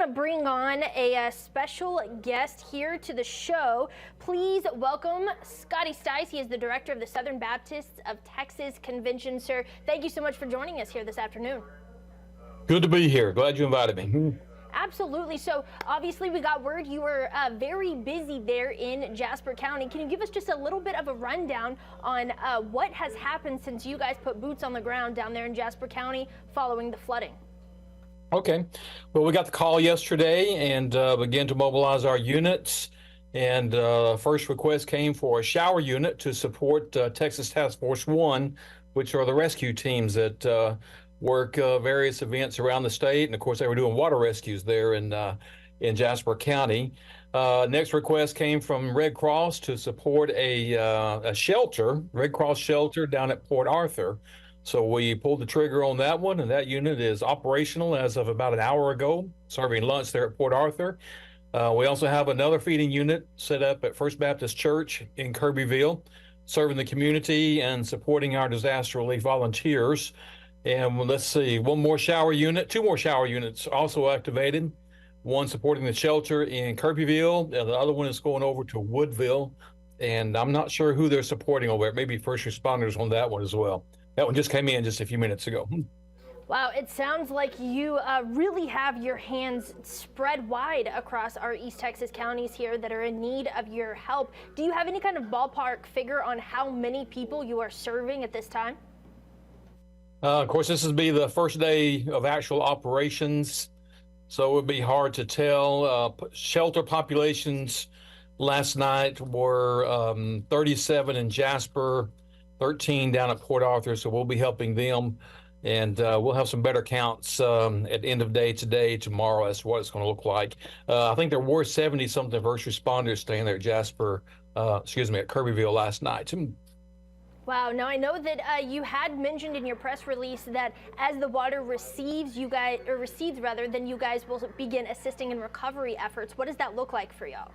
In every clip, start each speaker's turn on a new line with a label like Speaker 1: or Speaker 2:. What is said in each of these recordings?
Speaker 1: to bring on a special guest here to the show. Please welcome Scotty Stice. He is the director of the Southern Baptists of Texas Convention. Sir, thank you so much for joining us here this afternoon.
Speaker 2: Good to be here. Glad you invited me.
Speaker 1: Absolutely. So obviously we got word you were very busy there in Jasper County. Can you give us just a little bit of a rundown on what has happened since you guys put boots on the ground down there in Jasper County following the flooding?
Speaker 2: Okay. Well, we got the call yesterday and began to mobilize our units. And first request came for a shower unit to support Texas Task Force 1, which are the rescue teams that work various events around the state. And of course, they were doing water rescues there in Jasper County. Next request came from Red Cross to support a shelter, Red Cross shelter down at Port Arthur. So we pulled the trigger on that one, and that unit is operational as of about an hour ago, serving lunch there at Port Arthur. We also have another feeding unit set up at First Baptist Church in Kirbyville, serving the community and supporting our disaster relief volunteers. And let's see, two more shower units also activated. One supporting the shelter in Kirbyville, and the other one is going over to Woodville. And I'm not sure who they're supporting over there. Maybe first responders on that one as well. That one just came in just a few minutes ago.
Speaker 1: Wow, it sounds like you really have your hands spread wide across our East Texas counties here that are in need of your help. Do you have any kind of ballpark figure on how many people you are serving at this time?
Speaker 2: Of course, this will be the first day of actual operations, so it would be hard to tell. Shelter populations last night were 37 in Jasper, 13 down at Port Arthur, so we'll be helping them. And we'll have some better counts at the end of day today, tomorrow, as to what it's going to look like. I think there were 70-something first responders staying there at at Kirbyville last night.
Speaker 1: Wow. Now, I know that you had mentioned in your press release that as the water recedes, then you guys will begin assisting in recovery efforts. What does that look like for y'all?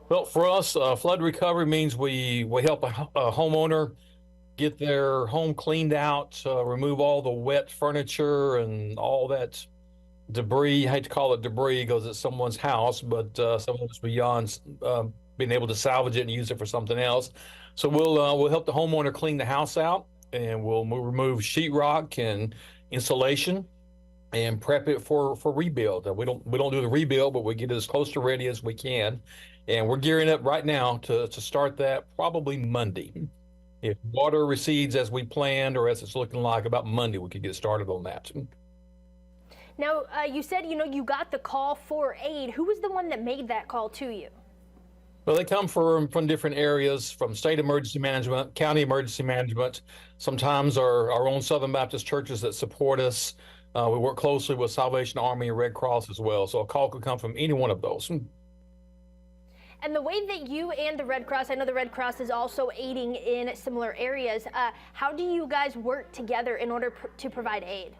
Speaker 2: Well, for us, flood recovery means we help a homeowner get their home cleaned out, remove all the wet furniture and all that debris. I hate to call it debris because it's someone's house, but some of it's beyond being able to salvage it and use it for something else. So we'll help the homeowner clean the house out, and we'll remove sheetrock and insulation and prep it for rebuild. We don't do the rebuild, but we get as close to ready as we can. And we're gearing up right now to start that probably Monday. If water recedes as we planned, or as it's looking like about Monday, we could get started on that.
Speaker 1: Now, you said, you got the call for aid. Who was the one that made that call to you?
Speaker 2: Well, they come from different areas, from state emergency management, county emergency management, sometimes our own Southern Baptist churches that support us. We work closely with Salvation Army and Red Cross as well. So a call could come from any one of those.
Speaker 1: And the way that you and the Red Cross, I know the Red Cross is also aiding in similar areas. How do you guys work together in order to provide aid?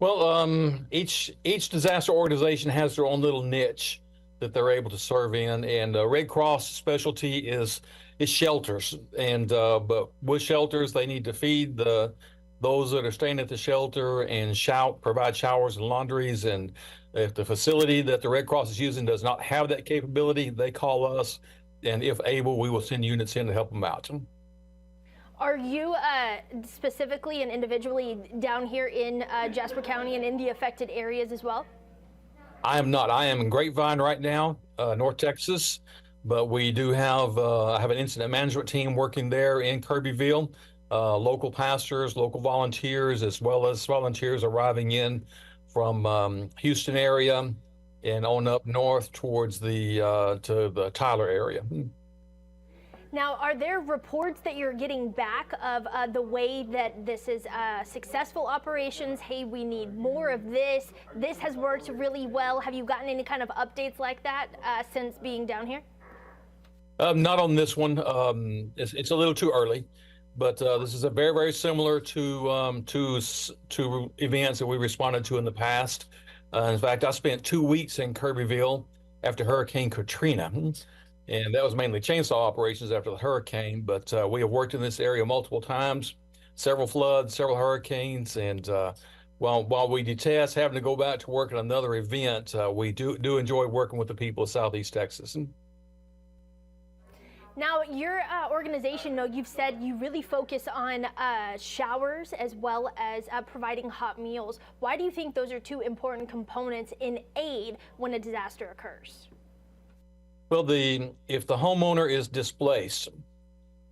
Speaker 2: Well, each disaster organization has their own little niche that they're able to serve in, and Red Cross specialty is shelters. And but with shelters, they need to feed those that are staying at the shelter and provide showers and laundries. And if the facility that the Red Cross is using does not have that capability, they call us, and if able, we will send units in to help them out.
Speaker 1: Are you specifically and individually down here in Jasper County and in the affected areas as well?
Speaker 2: I am not. I am in Grapevine right now, North Texas, but we do have I have an incident management team working there in Kirbyville, local pastors, local volunteers, as well as volunteers arriving in from Houston area and on up north towards to the Tyler area.
Speaker 1: Now, are there reports that you're getting back of the way that this is successful operations? Hey, we need more of this. This has worked really well. Have you gotten any kind of updates like that since being down here?
Speaker 2: Not on this one. It's a little too early, but this is a very, very similar to events that we responded to in the past. In fact, I spent 2 weeks in Kirbyville after Hurricane Katrina. And that was mainly chainsaw operations after the hurricane, but we have worked in this area multiple times, several floods, several hurricanes, and while we detest having to go back to work at another event, we do enjoy working with the people of Southeast Texas.
Speaker 1: Now, your organization, though, you've said you really focus on showers as well as providing hot meals. Why do you think those are two important components in aid when a disaster occurs?
Speaker 2: Well, if the homeowner is displaced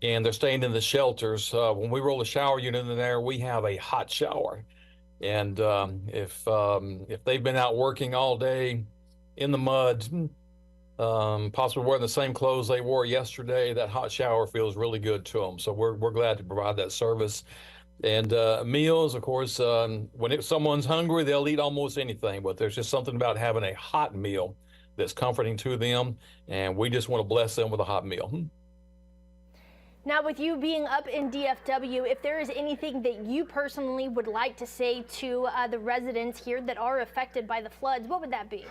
Speaker 2: and they're staying in the shelters, when we roll a shower unit in there, we have a hot shower. And if they've been out working all day in the mud, possibly wearing the same clothes they wore yesterday, that hot shower feels really good to them. So we're glad to provide that service. And meals, of course, when someone's hungry, they'll eat almost anything, but there's just something about having a hot meal that's comforting to them, and we just want to bless them with a hot meal.
Speaker 1: Now, with you being up in DFW, if there is anything that you personally would like to say to the residents here that are affected by the floods, what would that be?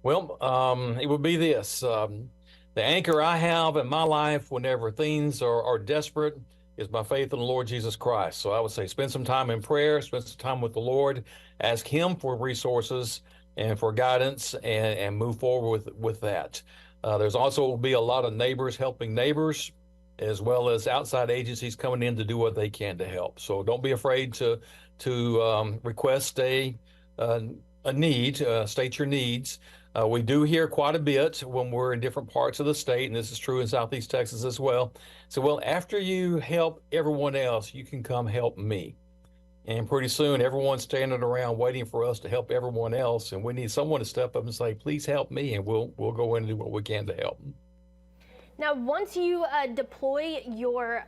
Speaker 2: Well, it would be this. The anchor I have in my life whenever things are desperate is my faith in the Lord Jesus Christ. So I would say spend some time in prayer, spend some time with the Lord, ask Him for resources and for guidance, and move forward with that. There's also will be a lot of neighbors helping neighbors, as well as outside agencies coming in to do what they can to help. So don't be afraid to request a need, state your needs. We do hear quite a bit when we're in different parts of the state, and this is true in Southeast Texas as well. So, well, after you help everyone else, you can come help me. And pretty soon, everyone's standing around waiting for us to help everyone else, and we need someone to step up and say, "Please help me," and we'll go in and do what we can to help.
Speaker 1: Now, once you deploy your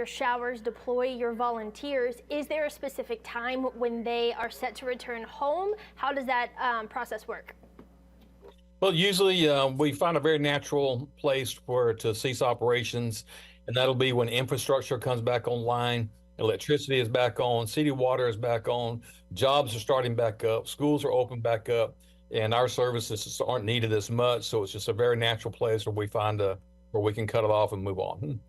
Speaker 1: showers, deploy your volunteers, is there a specific time when they are set to return home? How does that process work?
Speaker 2: Well, usually we find a very natural place to cease operations, and that'll be when infrastructure comes back online, electricity is back on, city water is back on, jobs are starting back up, schools are open back up, and our services just aren't needed as much. So it's just a very natural place where we find where we can cut it off and move on.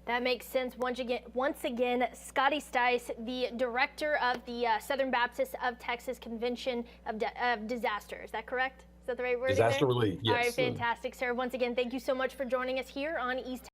Speaker 1: That makes sense. Once again, Scotty Stice, the director of the Southern Baptist of Texas Convention of Disaster. Is that correct? Is that the right word?
Speaker 2: Disaster relief, yes.
Speaker 1: All right, fantastic, sir. Once again, thank you so much for joining us here on East